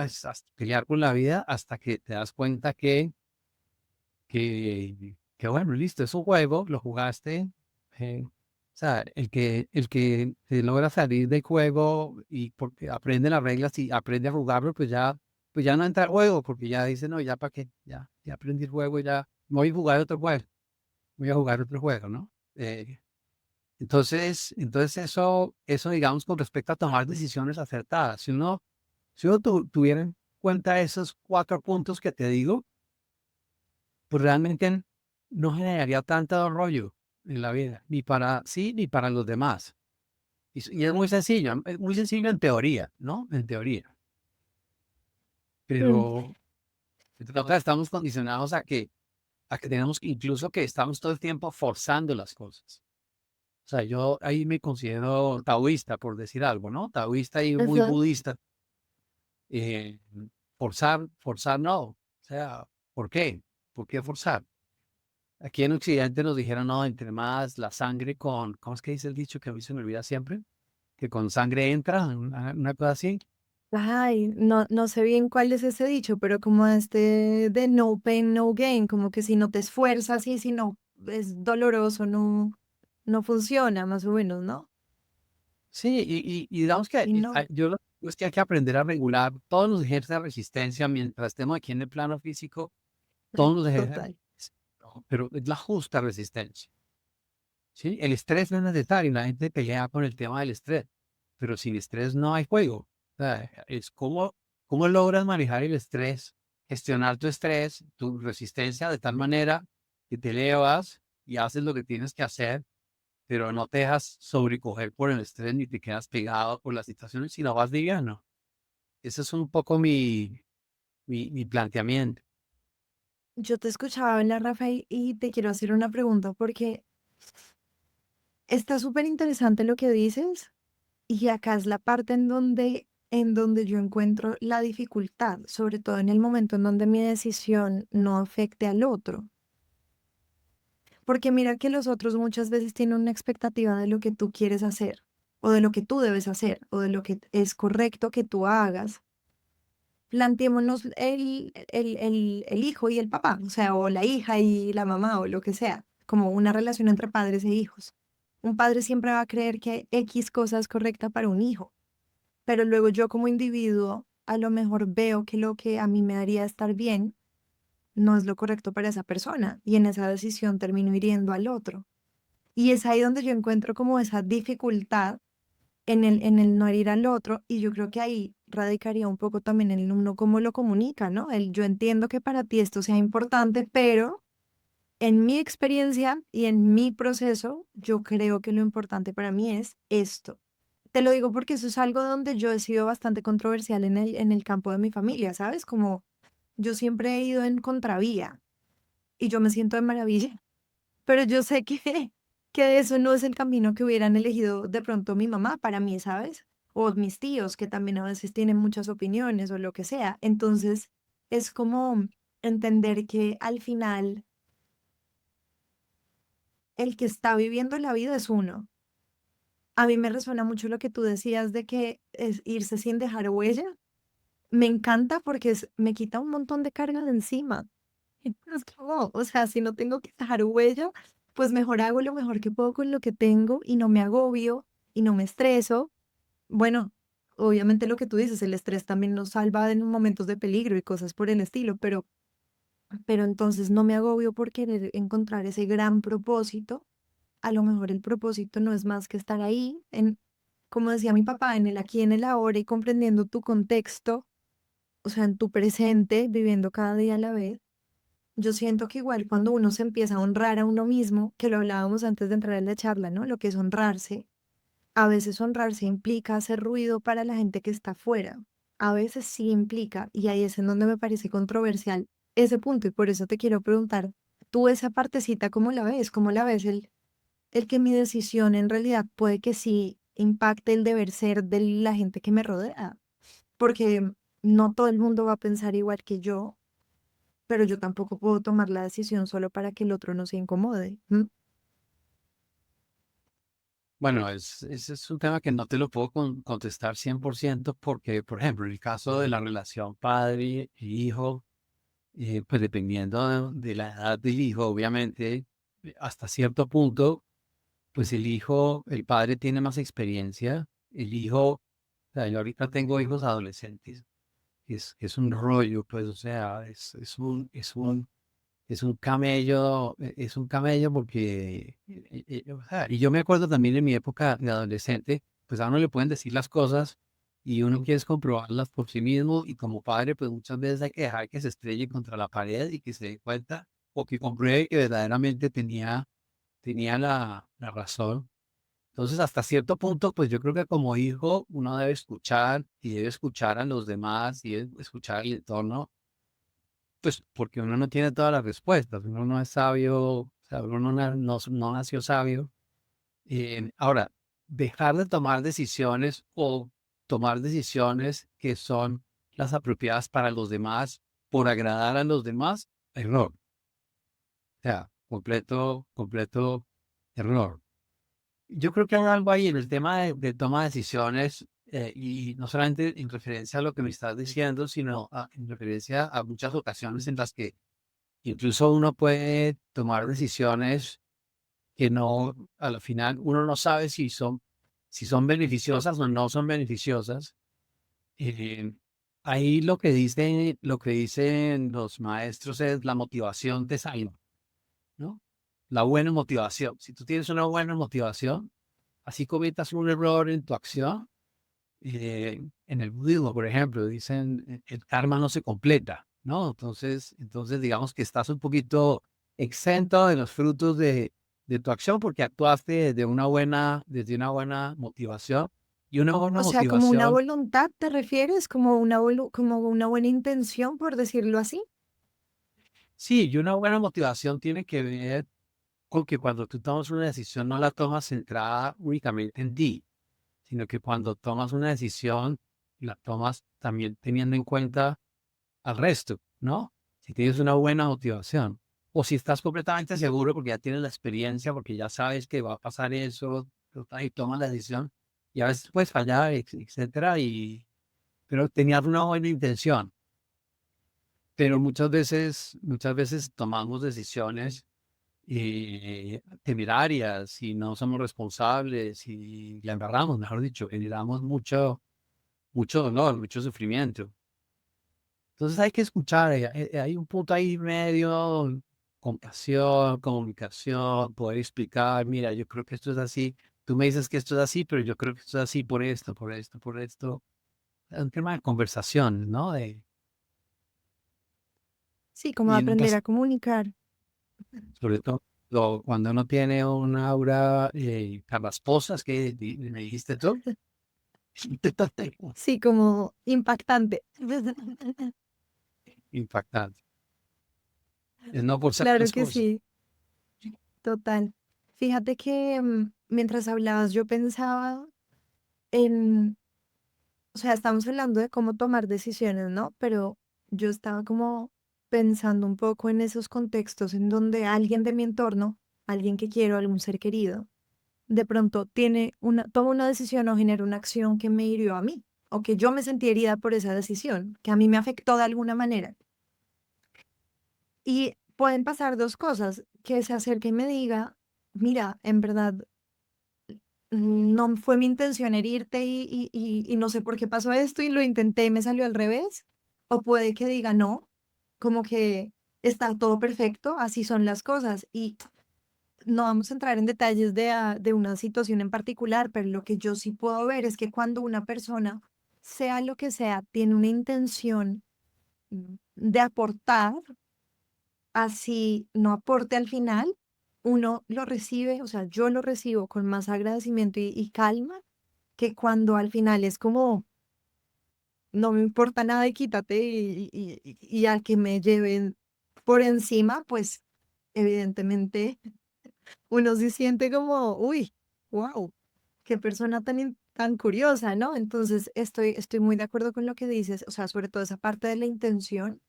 Pelear con la vida hasta que te das cuenta que bueno, listo, es un juego, lo jugaste. O sea, el que se logra salir del juego y porque aprende las reglas y aprende a jugarlo, pues ya no entra al juego, porque ya dice, no, ya para qué, ya aprendí el juego, ya voy a jugar otro juego, voy a jugar otro juego, ¿no? Entonces eso, digamos, con respecto a tomar decisiones acertadas. Si uno tuviera en cuenta esos 4 puntos que te digo, pues realmente no generaría tanto rollo en la vida, ni para sí ni para los demás. Y es muy sencillo en teoría, ¿no? En teoría. Mm. Pero nosotros estamos condicionados a que tenemos, incluso que estamos todo el tiempo forzando las cosas. O sea, yo ahí me considero taoísta, por decir algo, ¿no? Taoísta y muy Ajá. budista. Eh, forzar no. O sea, ¿por qué? ¿Por qué forzar? Aquí en Occidente nos dijeron, no, entre más la sangre con, ¿cómo es que dice el dicho que a mí se me olvida siempre? Que con sangre entra, una cosa así. Ay, no, no sé bien cuál es ese dicho, pero como este de no pain, no gain, como que si no te esfuerzas y si no es doloroso, no, no funciona, más o menos, ¿no? Sí, y digamos que Y no, yo lo que digo es que hay que aprender a regular todos los ejercicios de resistencia mientras estemos aquí en el plano físico, todos los ejercicios, total. pero es la justa resistencia. ¿Sí? El estrés no es necesario, la gente pelea con el tema del estrés, pero sin estrés no hay juego. O sea, es cómo logras manejar el estrés, gestionar tu estrés, tu resistencia de tal manera que te elevas y haces lo que tienes que hacer, pero no te dejas sobrecoger por el estrés ni te quedas pegado por las situaciones, sino vas liviano. Ese es un poco mi planteamiento. Yo te escuchaba hablar, Rafael, y te quiero hacer una pregunta porque está súper interesante lo que dices y acá es la parte en donde yo encuentro la dificultad, sobre todo en el momento en donde mi decisión no afecte al otro. Porque mira que los otros muchas veces tienen una expectativa de lo que tú quieres hacer, o de lo que tú debes hacer, o de lo que es correcto que tú hagas. Planteémonos el hijo y el papá, o sea, o la hija y la mamá, o lo que sea, como una relación entre padres e hijos. Un padre siempre va a creer que X cosa es correcta para un hijo, pero luego yo como individuo a lo mejor veo que lo que a mí me haría estar bien no es lo correcto para esa persona, y en esa decisión termino hiriendo al otro. Y es ahí donde yo encuentro como esa dificultad en el no herir al otro, y yo creo que ahí radicaría un poco también en uno cómo lo comunica, ¿no? El yo entiendo que para ti esto sea importante, pero en mi experiencia y en mi proceso, yo creo que lo importante para mí es esto. Te lo digo porque eso es algo donde yo he sido bastante controversial en el campo de mi familia, ¿sabes? Como yo siempre he ido en contravía y yo me siento de maravilla, pero yo sé que, que eso no es el camino que hubieran elegido de pronto mi mamá para mí, ¿sabes? O mis tíos, que también a veces tienen muchas opiniones o lo que sea. Entonces, es como entender que al final el que está viviendo la vida es uno. A mí me resuena mucho lo que tú decías de que es irse sin dejar huella. Me encanta porque me quita un montón de carga de encima. Es como, o sea, si no tengo que dejar huella, pues mejor hago lo mejor que puedo con lo que tengo y no me agobio y no me estreso. Bueno, obviamente lo que tú dices, el estrés también nos salva en momentos de peligro y cosas por el estilo, pero entonces no me agobio por querer encontrar ese gran propósito. A lo mejor el propósito no es más que estar ahí, como decía mi papá, en el aquí, en el ahora y comprendiendo tu contexto, o sea, en tu presente, viviendo cada día a la vez. Yo siento que igual cuando uno se empieza a honrar a uno mismo, que lo hablábamos antes de entrar en la charla, ¿no? Lo que es honrarse, a veces honrarse implica hacer ruido para la gente que está afuera. A veces sí implica, y ahí es en donde me parece controversial ese punto, y por eso te quiero preguntar, tú esa partecita, ¿cómo la ves? ¿Cómo la ves el que mi decisión en realidad puede que sí impacte el deber ser de la gente que me rodea? Porque no todo el mundo va a pensar igual que yo, pero yo tampoco puedo tomar la decisión solo para que el otro no se incomode. ¿M? Bueno, ese es un tema que no te lo puedo contestar 100% porque, por ejemplo, en el caso de la relación padre e hijo, pues dependiendo de la edad del hijo, obviamente, hasta cierto punto, pues el padre tiene más experiencia, el hijo, o sea, yo ahorita tengo hijos adolescentes, es un rollo, pues, o sea, es un camello porque, o sea, y yo me acuerdo también en mi época de adolescente, pues a uno le pueden decir las cosas y uno quiere es comprobarlas por sí mismo y como padre, pues muchas veces hay que dejar que se estrelle contra la pared y que se dé cuenta o que compruebe que verdaderamente tenía la razón. Entonces, hasta cierto punto, pues yo creo que como hijo uno debe escuchar y debe escuchar a los demás y debe escuchar el entorno pues porque uno no tiene todas las respuestas, uno no es sabio, o sea, uno no nació sabio. Ahora, dejar de tomar decisiones o tomar decisiones las apropiadas para los demás por agradar a los demás, error. O sea, completo error. Yo creo que hay algo ahí en el tema de toma de decisiones, y no solamente en referencia a lo que me estás diciendo, sino en referencia a muchas ocasiones en las que incluso uno puede tomar decisiones que no, a la final uno no sabe si son beneficiosas o no son beneficiosas. Eh, Ahí lo que dicen los maestros es la motivación te salva, ¿no? La buena motivación. Si tú tienes una buena motivación, así cometas un error en tu acción, en el budismo, por ejemplo, dicen el karma no se completa, ¿no? Entonces digamos que estás un poquito exento de los frutos de tu acción porque actuaste desde una buena motivación. Y una buena O sea, como una motivación, voluntad, ¿te refieres? Como como una buena intención, por decirlo así. sí, y una buena motivación tiene que ver con que cuando tú tomas una decisión no la tomas centrada únicamente en ti, sino que cuando tomas una decisión la tomas también teniendo en cuenta al resto, ¿no? Si tienes una buena motivación o si estás completamente seguro porque ya tienes la experiencia, porque ya sabes que va a pasar eso y tomas la decisión y a veces puedes fallar, etcétera, pero tenías una buena intención, pero muchas veces tomamos decisiones temerarias y no somos responsables y la embarramos, mejor dicho, generamos mucho dolor, mucho sufrimiento. Entonces hay que escuchar, hay un punto ahí medio, compasión, comunicación, poder explicar, mira, yo creo que esto es así, tú me dices que esto es así, pero yo creo que esto es así por esto, por esto, por esto. Es un tema de conversación, ¿no? Sí, como Y en aprender otras, a comunicar. sobre todo cuando uno tiene una aura carrasposa, que me dijiste tú, Sí, como impactante. impactante. Es no por ser Claro las que cosas. sí, total. Fíjate que mientras hablabas yo pensaba en, o sea, estamos hablando de cómo tomar decisiones, ¿no? Pero yo estaba como pensando un poco en esos contextos en donde alguien de mi entorno, alguien que quiero, algún ser querido, de pronto toma una decisión o genera una acción que me hirió a mí, o que yo me sentí herida por esa decisión, que a mí me afectó de alguna manera. Y pueden pasar dos cosas, que se acerque y me diga, mira, en verdad no fue mi intención herirte y no sé por qué pasó esto y lo intenté y me salió al revés. O puede que diga no, como que está todo perfecto, así son las cosas. Y no vamos a entrar en detalles de una situación en particular, pero lo que yo sí puedo ver es que cuando una persona, sea lo que sea, tiene una intención de aportar, así no aporte al final, uno lo recibe, o sea, yo lo recibo con más agradecimiento y calma que cuando al final es como, no me importa nada y quítate y al que me lleven por encima, pues evidentemente uno se siente como, uy, wow, qué persona tan curiosa, ¿no? Entonces estoy muy de acuerdo con lo que dices, o sea, sobre todo esa parte de la intención,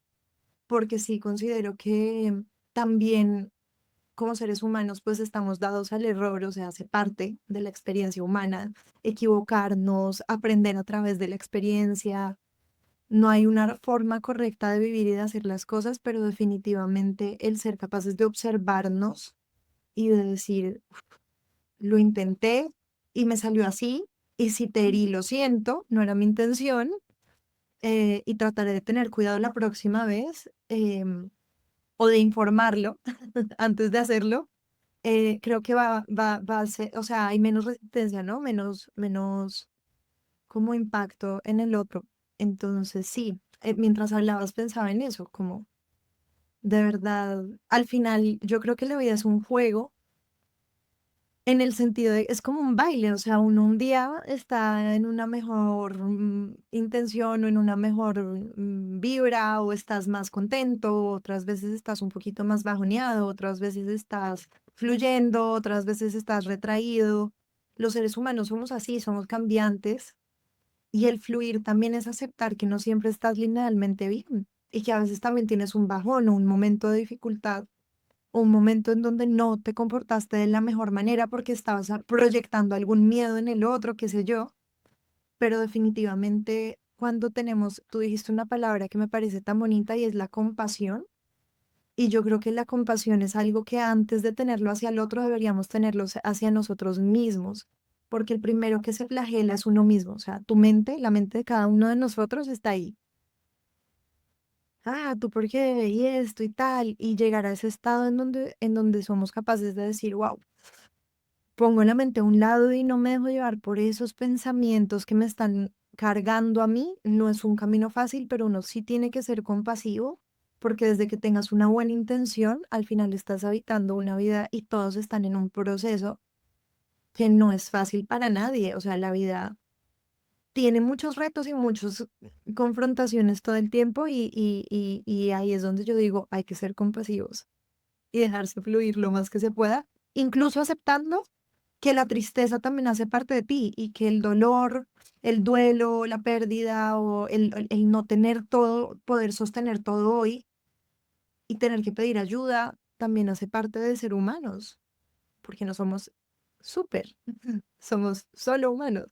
porque sí considero que también como seres humanos, pues estamos dados al error, o sea, hace parte de la experiencia humana, equivocarnos, aprender a través de la experiencia. No hay una forma correcta de vivir y de hacer las cosas, pero definitivamente el ser capaces de observarnos y de decir, lo intenté y me salió así, y si te herí, lo siento, no era mi intención, y trataré de tener cuidado la próxima vez, o de informarlo antes de hacerlo. Creo que va a ser, o sea, hay menos resistencia, ¿no? Menos como impacto en el otro. Entonces, sí, mientras hablabas pensaba en eso, como de verdad, al final yo creo que la vida es un juego en el sentido de, es como un baile, o sea, uno un día está en una mejor intención o en una mejor vibra o estás más contento, otras veces estás un poquito más bajoneado, otras veces estás fluyendo, otras veces estás retraído. Los seres humanos somos así, somos cambiantes Y el fluir también es aceptar que no siempre estás linealmente bien y que a veces también tienes un bajón o un momento de dificultad o un momento en donde no te comportaste de la mejor manera porque estabas proyectando algún miedo en el otro, qué sé yo, pero definitivamente cuando tenemos, tú dijiste una palabra que me parece tan bonita y es la compasión. Y yo creo que la compasión es algo que antes de tenerlo hacia el otro deberíamos tenerlo hacia nosotros mismos, porque el primero que se flagela es uno mismo, o sea, tu mente, la mente de cada uno de nosotros está ahí. Ah, ¿tú por qué? Y esto y tal, y llegar a ese estado en donde somos capaces de decir, wow, pongo la mente a un lado y no me dejo llevar por esos pensamientos que me están cargando a mí. No es un camino fácil, pero uno sí tiene que ser compasivo, porque desde que tengas una buena intención, al final estás habitando una vida y todos están en un proceso que no es fácil para nadie. O sea, la vida tiene muchos retos y muchas confrontaciones todo el tiempo y ahí es donde yo digo, hay que ser compasivos y dejarse fluir lo más que se pueda, incluso aceptando que la tristeza también hace parte de ti y que el dolor, el duelo, la pérdida o el no tener todo, poder sostener todo hoy y tener que pedir ayuda, también hace parte de ser humanos, porque no somos súper, somos solo humanos.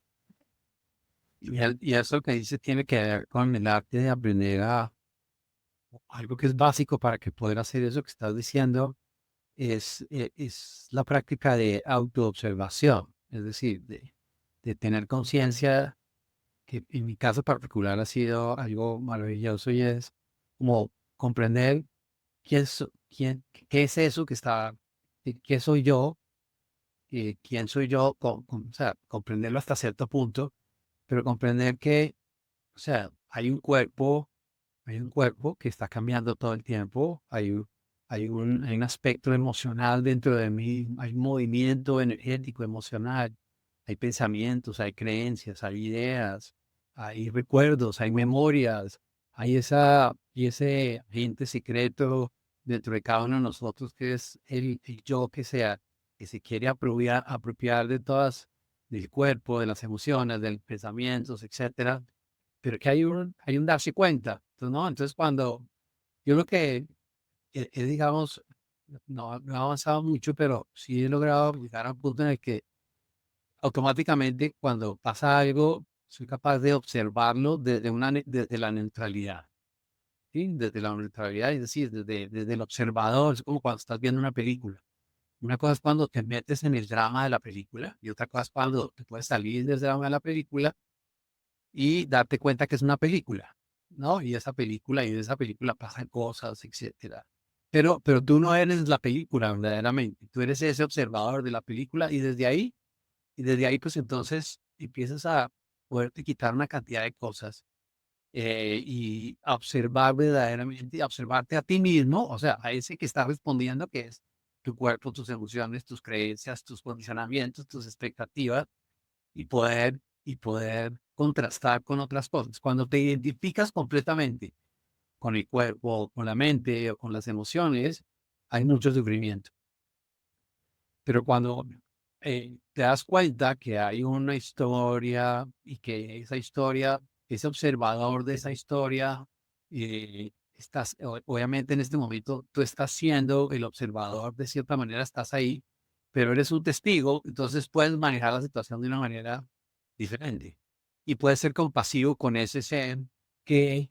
Y eso que dice tiene que ver con el arte de aprender a algo que es básico para que poder hacer eso que estás diciendo es la práctica de autoobservación, es decir, de tener conciencia, que en mi caso particular ha sido algo maravilloso y es como comprender qué es eso que está, qué soy yo, quién soy yo, o sea, comprenderlo hasta cierto punto, pero comprender que, o sea, hay un cuerpo que está cambiando todo el tiempo, hay un aspecto emocional dentro de mí, hay un movimiento energético emocional, hay pensamientos, hay creencias, hay ideas, hay recuerdos, hay memorias, hay y ese agente secreto dentro de cada uno de nosotros que es el yo que se quiere apropiar de todas, del cuerpo, de las emociones, de los pensamientos, etcétera, pero que hay un darse cuenta, ¿no? Entonces, cuando yo lo que digamos, no he avanzado mucho, pero sí he logrado llegar a un punto en el que automáticamente cuando pasa algo, soy capaz de observarlo desde la neutralidad, ¿sí? Desde la neutralidad, es decir, desde el observador, es como cuando estás viendo una película. Una cosa es cuando te metes en el drama de la película y otra cosa es cuando te puedes salir del drama de la película y darte cuenta que es una película, ¿no? Y en esa película pasan cosas, etcétera. Pero tú no eres la película verdaderamente, tú eres ese observador de la película y desde ahí pues entonces empiezas a poderte quitar una cantidad de cosas y a observar verdaderamente, a observarte a ti mismo, o sea, a ese que está respondiendo que es tu cuerpo, tus emociones, tus creencias, tus condicionamientos, tus expectativas y poder contrastar con otras cosas. Cuando te identificas completamente con el cuerpo, con la mente o con las emociones, hay mucho sufrimiento. Pero cuando te das cuenta que hay una historia y que esa historia, ese observador de esa historia, obviamente en este momento tú estás siendo el observador, de cierta manera estás ahí, pero eres un testigo, entonces puedes manejar la situación de una manera diferente. Y puedes ser compasivo con ese ser que,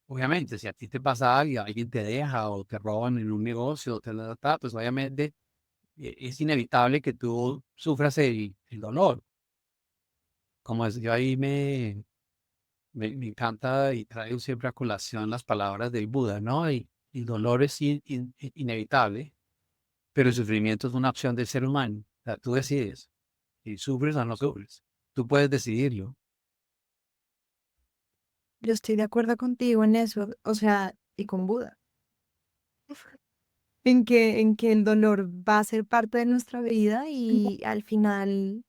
obviamente, si a ti te pasa algo, alguien te deja o te roban en un negocio, pues obviamente es inevitable que tú sufras el dolor. Como es, yo ahí me encanta y traigo siempre a colación las palabras del Buda, ¿no? Y el dolor es inevitable, pero el sufrimiento es una opción del ser humano. O sea, tú decides si sufres o no sufres. Tú puedes decidirlo. Yo estoy de acuerdo contigo en eso, o sea, y con Buda, en que el dolor va a ser parte de nuestra vida y al final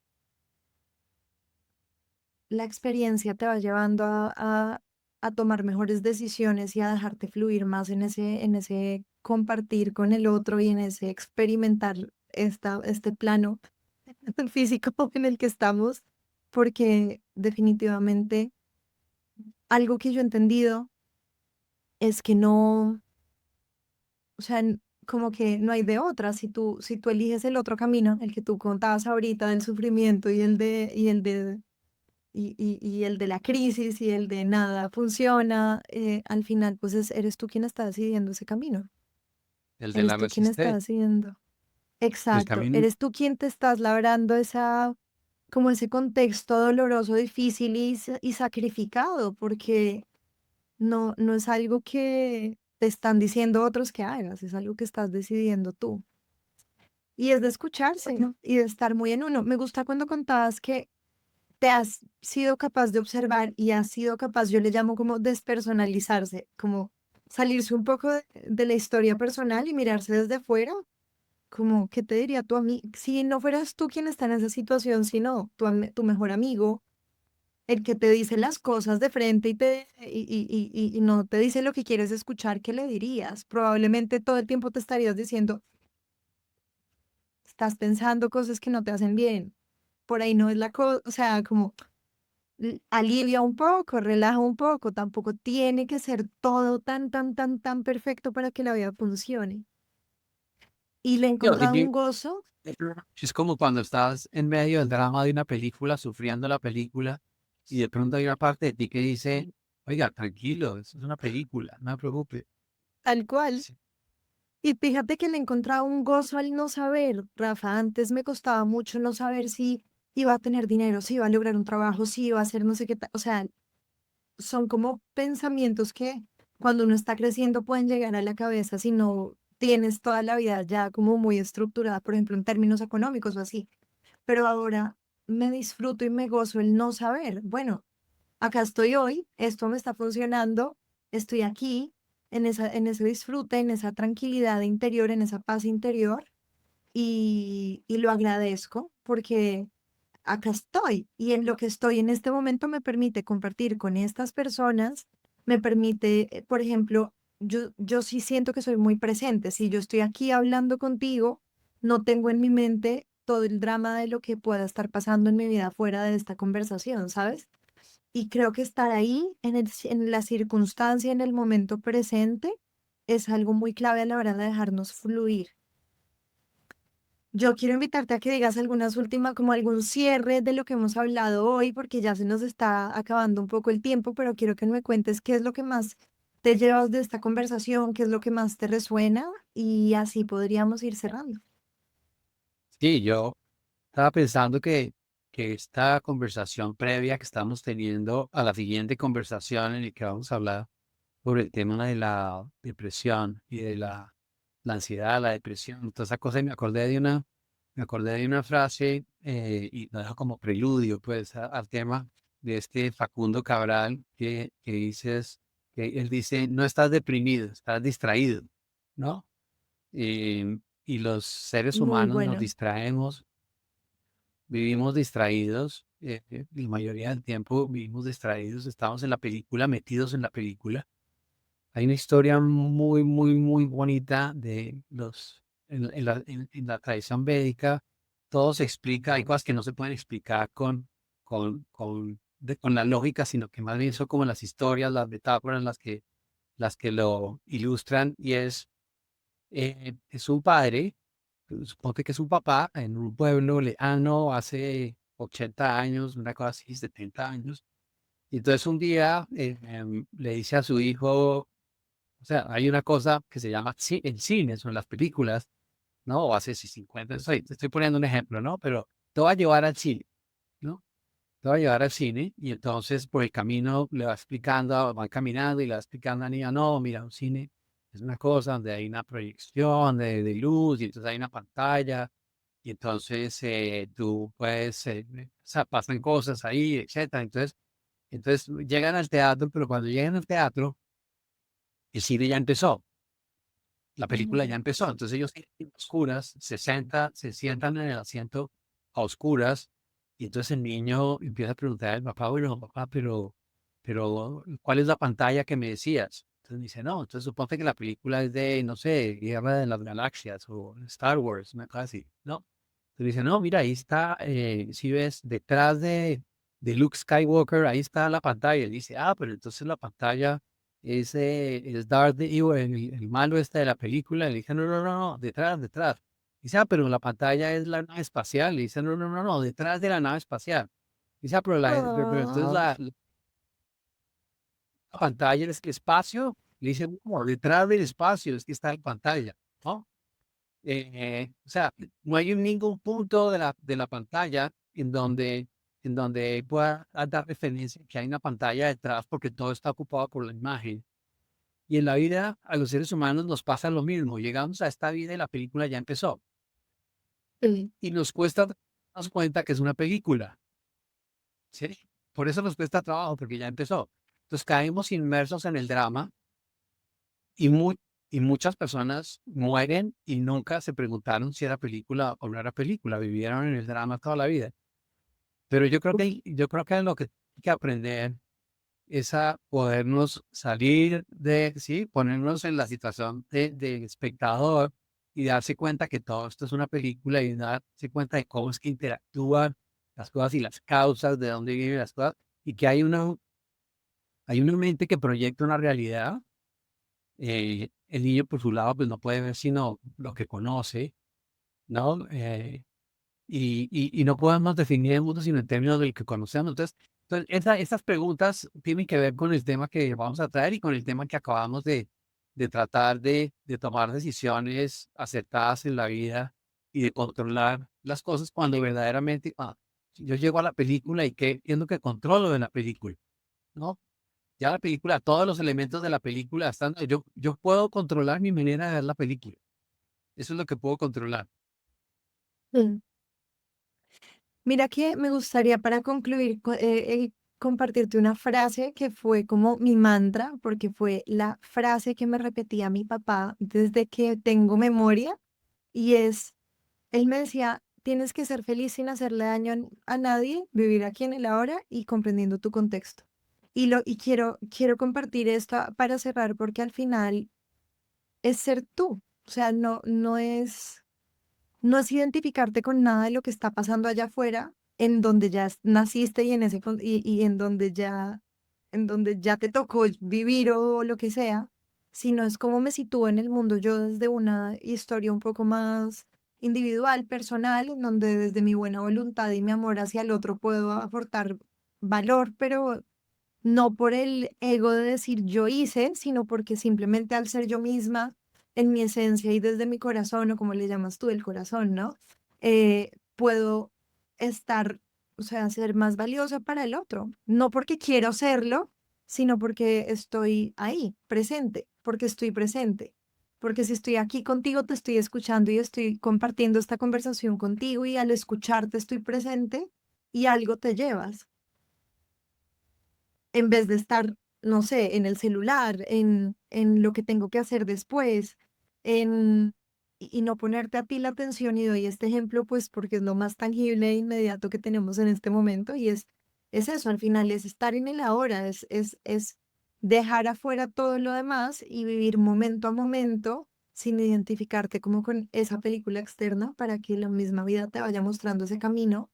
la experiencia te va llevando a tomar mejores decisiones y a dejarte fluir más en ese compartir con el otro y en ese experimentar este plano físico en el que estamos. porque definitivamente algo que yo he entendido es que no, o sea, como que no hay de otra. Si tú eliges el otro camino, el que tú contabas ahorita del sufrimiento y el de la crisis y el de nada funciona, al final pues eres tú quien está decidiendo ese camino. El de Eres la tú quien está resistencia, decidiendo. el Exacto, camino. eres tú quien te estás labrando como ese contexto doloroso, difícil y sacrificado, porque no es algo que te están diciendo otros que hagas, es algo que estás decidiendo tú. Y es de escucharse, ¿no? Y de estar muy en uno. Me gusta cuando contabas que te has sido capaz de observar y has sido capaz, yo le llamo como despersonalizarse, como salirse un poco de la historia personal y mirarse desde fuera, como, ¿qué te diría tú a mí? Si no fueras tú quien está en esa situación, sino tu mejor amigo, el que te dice las cosas de frente y no te dice lo que quieres escuchar, ¿qué le dirías? Probablemente todo el tiempo te estarías diciendo, estás pensando cosas que no te hacen bien. Por ahí no es la cosa, o sea, como alivia un poco, relaja un poco, tampoco tiene que ser todo tan, tan, tan, tan perfecto para que la vida funcione. Y le he Yo, encontrado un gozo, es como cuando estás en medio del drama de una película, sufriendo la película, y de pronto hay una parte de ti que dice, oiga, tranquilo, eso es una película, no me preocupe. tal cual. Sí. Y fíjate que le he encontrado un gozo al no saber, Rafa. Antes me costaba mucho no saber si iba a tener dinero, si iba a lograr un trabajo, si iba a hacer no sé qué. O sea, son como pensamientos que cuando uno está creciendo pueden llegar a la cabeza si no tienes toda la vida ya como muy estructurada, por ejemplo, en términos económicos o así. Pero ahora me disfruto y me gozo el no saber. Bueno, acá estoy hoy, esto me está funcionando, estoy aquí en ese disfrute, en esa tranquilidad interior, en esa paz interior y lo agradezco porque acá estoy y en lo que estoy en este momento me permite compartir con estas personas, me permite, por ejemplo, yo sí siento que soy muy presente. Si yo estoy aquí hablando contigo, no tengo en mi mente todo el drama de lo que pueda estar pasando en mi vida fuera de esta conversación, ¿sabes? Y creo que estar ahí en la circunstancia, en el momento presente, es algo muy clave a la hora de dejarnos fluir. Yo quiero invitarte a que digas algunas últimas, como algún cierre de lo que hemos hablado hoy, porque ya se nos está acabando un poco el tiempo, pero quiero que me cuentes qué es lo que más te llevas de esta conversación, qué es lo que más te resuena y así podríamos ir cerrando. Sí, yo estaba pensando que esta conversación previa que estamos teniendo a la siguiente conversación en la que vamos a hablar sobre el tema de la depresión y de la ansiedad, la depresión, toda esa cosa, y me acordé de una frase y lo dejo como preludio, pues, al tema de este Facundo Cabral que dices, que él dice, no estás deprimido, estás distraído, ¿no? Y los seres Muy humanos nos bueno. distraemos, vivimos distraídos, la mayoría del tiempo vivimos distraídos, estamos en la película, metidos en la película. Hay una historia muy, muy, muy bonita de en la tradición védica, todo se explica, hay cosas que no se pueden explicar con la lógica, sino que más bien son como las historias, las metáforas, las que lo ilustran, y es un padre, suponte que es un papá, en un pueblo lejano, hace 80 años, una cosa así, 70 años, y entonces un día le dice a su hijo, o sea, hay una cosa que se llama el cine, son las películas, ¿no? O hace si 50, te estoy poniendo un ejemplo, ¿no? Pero te va a llevar al cine, ¿no? Te va a llevar al cine y entonces por el camino le va explicando, van caminando y le va explicando a la niña, no, mira, un cine es una cosa donde hay una proyección de luz y entonces hay una pantalla y entonces tú puedes, o sea, pasan cosas ahí, etcétera. Entonces llegan al teatro, pero cuando llegan al teatro, el cine ya empezó. La película ya Ujú. empezó. Entonces ellos a oscuras, se sientan en el asiento a oscuras, y entonces el niño empieza a preguntar al papá, bueno, papá, pero, ¿cuál es la pantalla que me decías? Entonces dice, no, entonces suponte que la película es de, no sé, Guerra de las Galaxias o Star Wars, una cosa así, ¿no? Entonces dice, no, mira, ahí está, si ves, detrás de Luke Skywalker, ahí está la pantalla. Y dice, pero entonces la pantalla es Darth Vader, el malo este de la película. Le dije, no, no, no, no, detrás, detrás. Dice, pero la pantalla es la nave espacial. Le dice, no, no, no, no, detrás de la nave espacial. Dice, pero entonces Ah, la pantalla es el espacio. Le dice, no, detrás del espacio es que está la pantalla, ¿no? O sea, no hay ningún punto de la pantalla en donde pueda dar referencia que hay una pantalla detrás porque todo está ocupado por la imagen. Y en la vida, a los seres humanos nos pasa lo mismo. Llegamos a esta vida y la película ya empezó. sí. Y nos cuesta darnos cuenta que es una película, ¿sí? Por eso nos cuesta trabajo, porque ya empezó. Entonces caemos inmersos en el drama y, y muchas personas mueren y nunca se preguntaron si era película o no era película. Vivieron en el drama toda la vida. Pero yo creo que lo que hay que aprender es a podernos salir de, sí, ponernos en la situación de espectador y darse cuenta que todo esto es una película y darse cuenta de cómo es que interactúan las cosas y las causas, de dónde vienen las cosas, y que hay una mente que proyecta una realidad. El niño por su lado pues no puede ver sino lo que conoce, ¿no? Y no podemos definir el mundo sino en términos del que conocemos. Entonces estas preguntas tienen que ver con el tema que vamos a traer y con el tema que acabamos de tratar de tomar decisiones acertadas en la vida y de controlar las cosas cuando verdaderamente, yo llego a la película y que entiendo que controlo de la película, ¿no? Ya la película, todos los elementos de la película están, yo puedo controlar mi manera de ver la película. Eso es lo que puedo controlar. Mm. Mira que me gustaría para concluir compartirte una frase que fue como mi mantra, porque fue la frase que me repetía mi papá desde que tengo memoria y es, él me decía, tienes que ser feliz sin hacerle daño a nadie, vivir aquí en el ahora y comprendiendo tu contexto. Y quiero compartir esto para cerrar porque al final es ser tú, o sea, no es identificarte con nada de lo que está pasando allá afuera, en donde ya naciste y y en donde ya te tocó vivir o lo que sea, sino es cómo me sitúo en el mundo yo desde una historia un poco más individual, personal, en donde desde mi buena voluntad y mi amor hacia el otro puedo aportar valor, pero no por el ego de decir yo hice, sino porque simplemente al ser yo misma, en mi esencia y desde mi corazón, o como le llamas tú, el corazón, ¿no? Puedo estar, o sea, ser más valiosa para el otro. No porque quiero serlo, sino porque estoy ahí, presente, porque estoy presente. Porque si estoy aquí contigo, te estoy escuchando y estoy compartiendo esta conversación contigo y al escucharte estoy presente y algo te llevas en vez de estar, no sé, en el celular, en lo que tengo que hacer después, en, y no ponerte a ti la atención. Y doy este ejemplo, pues, porque es lo más tangible e inmediato que tenemos en este momento, y es eso, al final es estar en el ahora, es dejar afuera todo lo demás y vivir momento a momento sin identificarte como con esa película externa para que la misma vida te vaya mostrando ese camino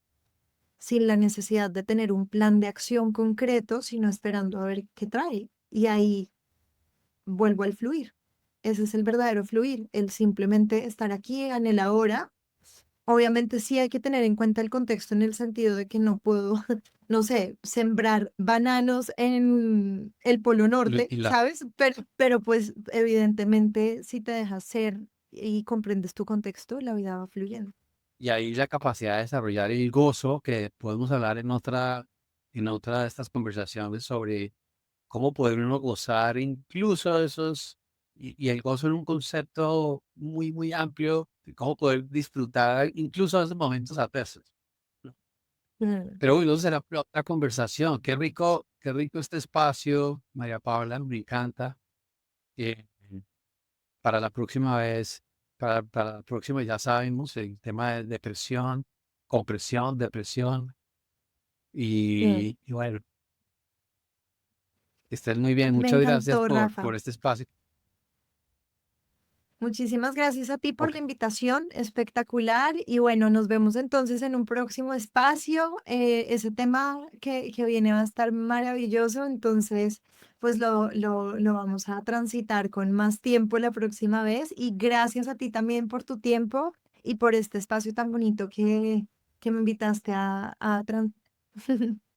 sin la necesidad de tener un plan de acción concreto, sino esperando a ver qué trae. Y ahí vuelvo al fluir. Ese es el verdadero fluir, el simplemente estar aquí en el ahora. Obviamente sí hay que tener en cuenta el contexto en el sentido de que no puedo, no sé, sembrar bananos en el Polo Norte, Y la, ¿sabes? Pero pues evidentemente si te dejas ser y comprendes tu contexto, la vida va fluyendo. Y ahí la capacidad de desarrollar el gozo, que podemos hablar en otra de estas conversaciones sobre cómo poder uno gozar incluso de esos, y el gozo en un concepto muy, muy amplio, de cómo poder disfrutar incluso de esos momentos adversos, ¿no? Mm. Pero bueno, será para otra conversación. Qué rico este espacio, María Paula, me encanta. Eh, para la próxima vez, para la próxima ya sabemos el tema de depresión, compresión, depresión Mm. y bueno, que estén muy bien. Me Muchas gracias encantó, Rafa. por este espacio. Muchísimas gracias a ti por Ok, la invitación, espectacular. Y bueno, nos vemos entonces en un próximo espacio. Ese tema que viene va a estar maravilloso, entonces pues lo vamos a transitar con más tiempo la próxima vez. Y gracias a ti también por tu tiempo y por este espacio tan bonito que me invitaste a